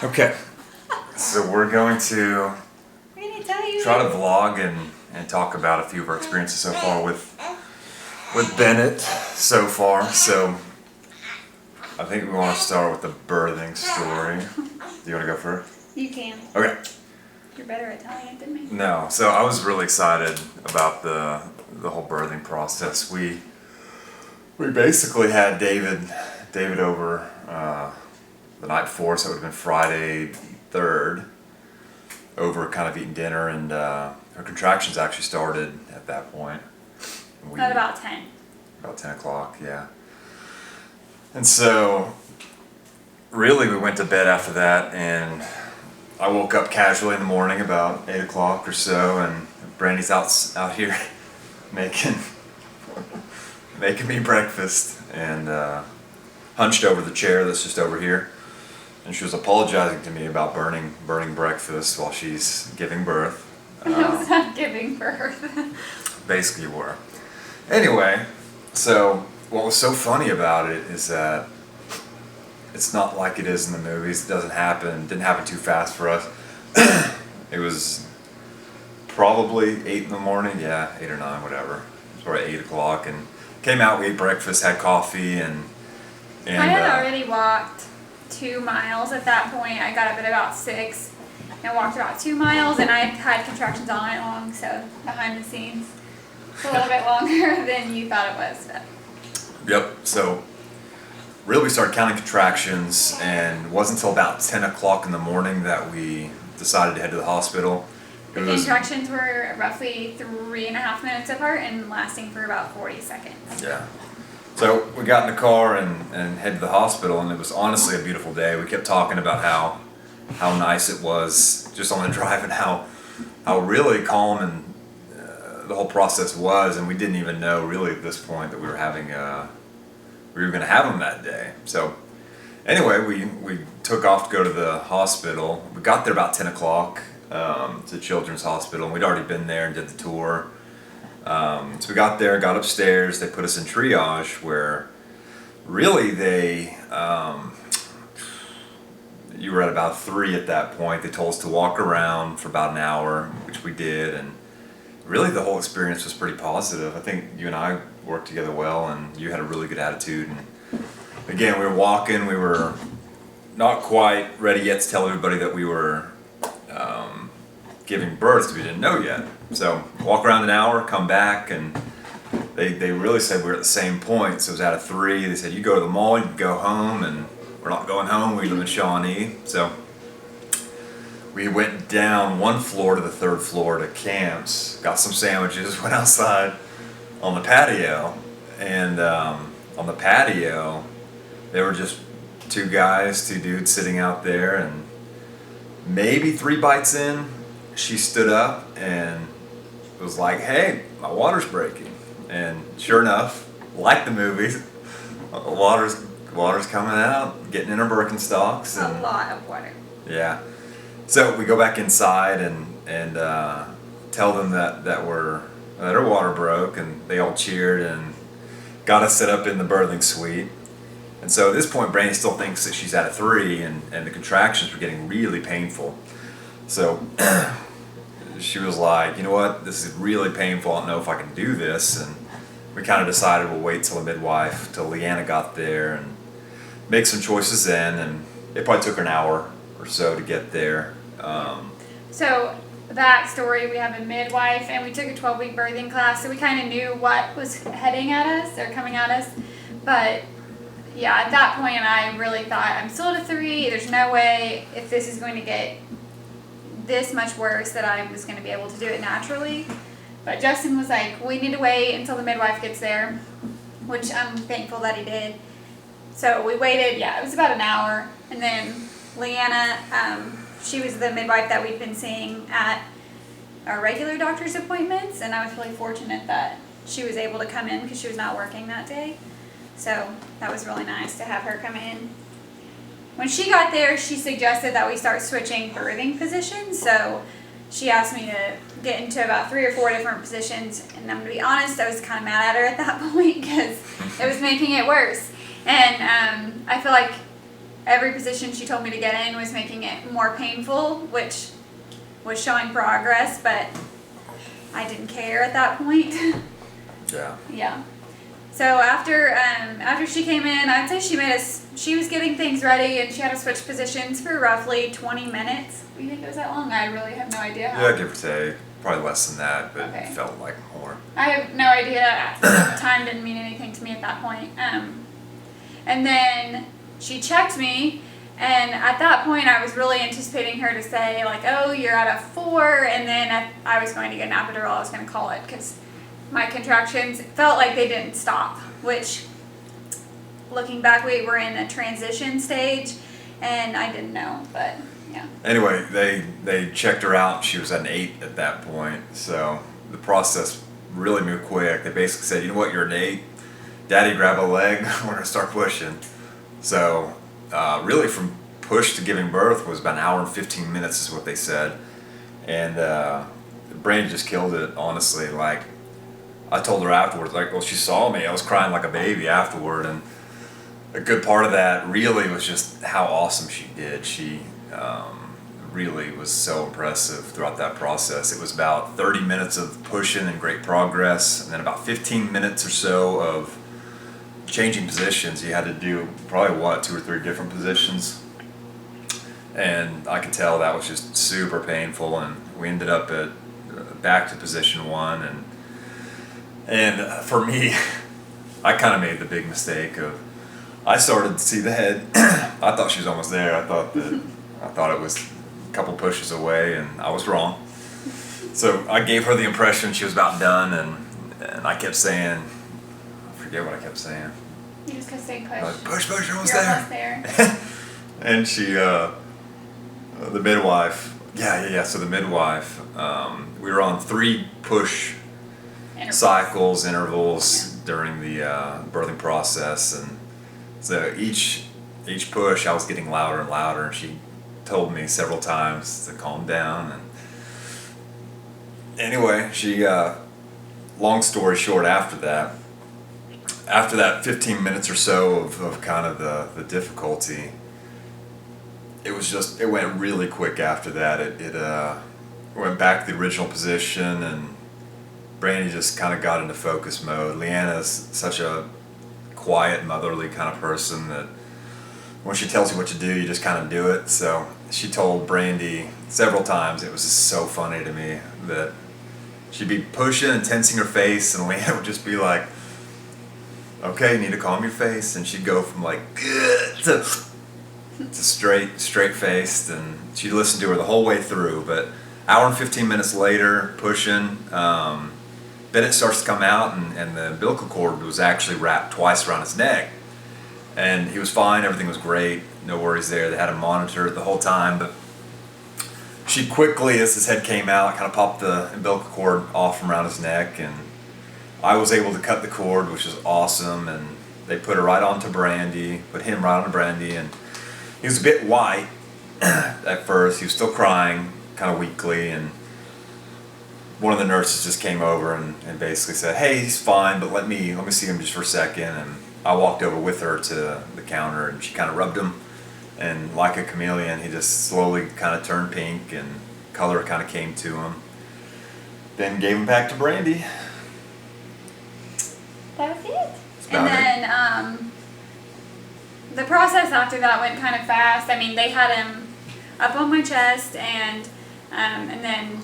Okay, so we're going to try to vlog and talk about a few of our experiences so far with Bennet so far. So I think we want to start with the birthing story. Do you want to go first? You can. Okay. You're better at telling it than me. No, so I was really excited about the whole birthing process. We basically had David over the night before, so it would have been Friday 3rd, over kind of eating dinner, and her contractions actually started at that point. At about 10. About 10 o'clock, yeah. And so really we went to bed after that, and I woke up casually in the morning about 8 o'clock or so, and Brandy's out here making me breakfast, and hunched over the chair that's just over here, and she was apologizing to me about burning breakfast while she's giving birth. I was not giving birth. Basically you were. Anyway, so what was so funny about it is that it's not like it is in the movies. It didn't happen too fast for us. It was probably 8 in the morning, yeah, 8 or 9, whatever. It was probably 8 o'clock, and came out, we ate breakfast, had coffee, and I had already walked 2 miles at that point. I got up at about 6 and walked about 2 miles, and I had contractions all night long, so behind the scenes, it's a little bit longer than you thought it was. But. Yep, so really we started counting contractions, and it wasn't until about 10 o'clock in the morning that we decided to head to the hospital. The contractions were roughly 3.5 minutes apart and lasting for about 40 seconds. Yeah. So we got in the car and headed to the hospital, and it was honestly a beautiful day. We kept talking about how nice it was just on the drive, and how really calm and the whole process was, and we didn't even know really at this point that we were going to have them that day. So anyway, we took off to go to the hospital. We got there about 10 o'clock to Children's Hospital, and we'd already been there and did the tour. So we got there, got upstairs, they put us in triage, where really you were at about 3 at that point. They told us to walk around for about an hour, which we did, and really the whole experience was pretty positive. I think you and I worked together well, and you had a really good attitude. And again, we were walking, we were not quite ready yet to tell everybody that we were giving birth, because we didn't know yet. So walk around an hour, come back, and they really said we were at the same point. So it was out of 3. They said, you go to the mall, you can go home, and we're not going home. We live in Shawnee. So we went down 1 floor to the 3rd floor to camps, got some sandwiches, went outside on the patio, and on the patio there were just 2 dudes sitting out there, and maybe 3 bites in, she stood up and was like, hey, my water's breaking. And sure enough, like the movies, water's coming out, getting in her Birkenstocks. And a lot of water. Yeah. So we go back inside and tell them that her water broke, and they all cheered and got us set up in the birthing suite. And so at this point, Brandy still thinks that she's at a 3, and the contractions were getting really painful. So she was like, you know what, this is really painful, I don't know if I can do this. And we kind of decided we'll wait till the midwife, till Leanna got there, and make some choices then. And it probably took her an hour or so to get there. So backstory, we have a midwife, and we took a 12-week birthing class, so we kind of knew what was heading at us or coming at us. But yeah, at that point I really thought, I'm still at a 3, there's no way, if this is going to get this much worse, that I was going to be able to do it naturally. But Justin was like, we need to wait until the midwife gets there, which I'm thankful that he did. So we waited, yeah, it was about an hour, and then Leanna, she was the midwife that we'd been seeing at our regular doctor's appointments, and I was really fortunate that she was able to come in because she was not working that day. So that was really nice to have her come in. When she got there, she suggested that we start switching birthing positions. So she asked me to get into about 3 or 4 different positions, and I'm going to be honest, I was kind of mad at her at that point because it was making it worse. And I feel like every position she told me to get in was making it more painful, which was showing progress, but I didn't care at that point. Yeah. Yeah. So after she came in, I'd say she was getting things ready, and she had to switch positions for roughly 20 minutes. Do you think it was that long? I really have no idea. Yeah, give or take. Probably less than that, but Okay. it felt like more. I have no idea. Time didn't mean anything to me at that point. And then she checked me, and at that point I was really anticipating her to say like, "Oh, you're at a 4," and then I was going to get an epidural. I was going to call it because my contractions felt like they didn't stop. Which, looking back, we were in a transition stage, and I didn't know, but yeah. Anyway, they checked her out. She was at an 8 at that point, so the process really moved quick. They basically said, "You know what? You're an 8. Daddy, grab a leg. We're gonna start pushing." So, really, from push to giving birth was about an hour and 15 minutes, is what they said. And Brandy just killed it. Honestly, like I told her afterwards, like, well, she saw me. I was crying like a baby afterward, and a good part of that really was just how awesome she did. She really was so impressive throughout that process. It was about 30 minutes of pushing and great progress, and then about 15 minutes or so of changing positions. You had to do probably 2 or 3 different positions, and I could tell that was just super painful. And we ended up at back to position 1, and for me, I kind of made the big mistake of I started to see the head. I thought she was almost there. I thought it was a couple pushes away, and I was wrong. So I gave her the impression she was about done, and I kept saying, I forget what I kept saying. You just kept saying push. Like, push, you're almost You're there. almost there. And she, the midwife, so the midwife, we were on 3 push cycles, intervals during the birthing process, and so each push I was getting louder and louder, and she told me several times to calm down. And anyway, she, long story short, after that 15 minutes or so of kind of the difficulty, it went really quick after that. It went back to the original position, and Brandy just kind of got into focus mode. Leanna's such a quiet, motherly kind of person that when she tells you what to do, you just kind of do it. So she told Brandy several times, it was just so funny to me, that she'd be pushing and tensing her face, and Leanna would just be like, "Okay, you need to calm your face," and she'd go from like to straight faced, and she'd listen to her the whole way through. But hour and 15 minutes later, pushing, Bennet starts to come out, and the umbilical cord was actually wrapped twice around his neck. And he was fine, everything was great, no worries there. They had him monitored the whole time, but she quickly, as his head came out, kind of popped the umbilical cord off from around his neck, and I was able to cut the cord, which was awesome, and they put her right onto Brandy, put him right onto Brandy, and he was a bit white at first. He was still crying, kind of weakly, and one of the nurses just came over and basically said, "Hey, he's fine, but let me see him just for a second." And I walked over with her to the counter, and she kind of rubbed him, and like a chameleon, he just slowly kind of turned pink, and color kind of came to him. Then gave him back to Brandy. That was it. about And then the process after that went kind of fast. I mean, they had him up on my chest, and then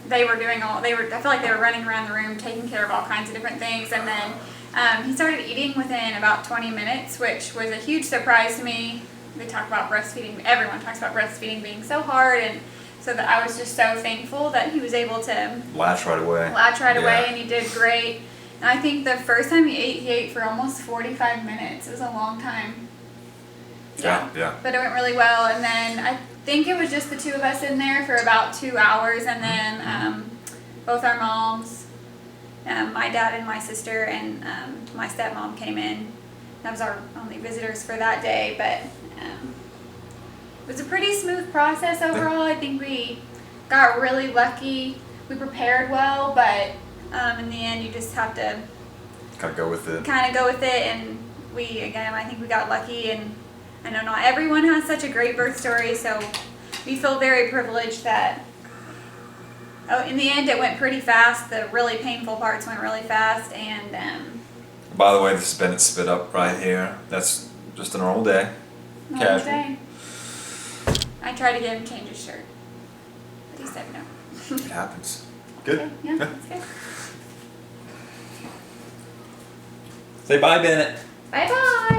they were doing I feel like they were running around the room taking care of all kinds of different things, and then he started eating within about 20 minutes, which was a huge surprise to me. They talk about breastfeeding, everyone talks about breastfeeding being so hard, and so that I was just so thankful that he was able to latch right away. Away, and he did great. And I think the first time he ate for almost 45 minutes. It was a long time. Yeah. But it went really well, and then I think it was just the two of us in there for about 2 hours, and then both our moms, my dad and my sister, and my stepmom came in. That was our only visitors for that day, but it was a pretty smooth process overall. I think we got really lucky. We prepared well, but in the end, you just have to kind of go with it. and I think we got lucky, and I know not everyone has such a great birth story, so we feel very privileged that. Oh, in the end, it went pretty fast. The really painful parts went really fast, and By the way, this is Bennet spit up right here. That's just a normal day. not Casual. today. I tried to get him to change his shirt, but he said no. It happens. Good. Okay, yeah, that's good. Say bye, Bennet. Bye bye.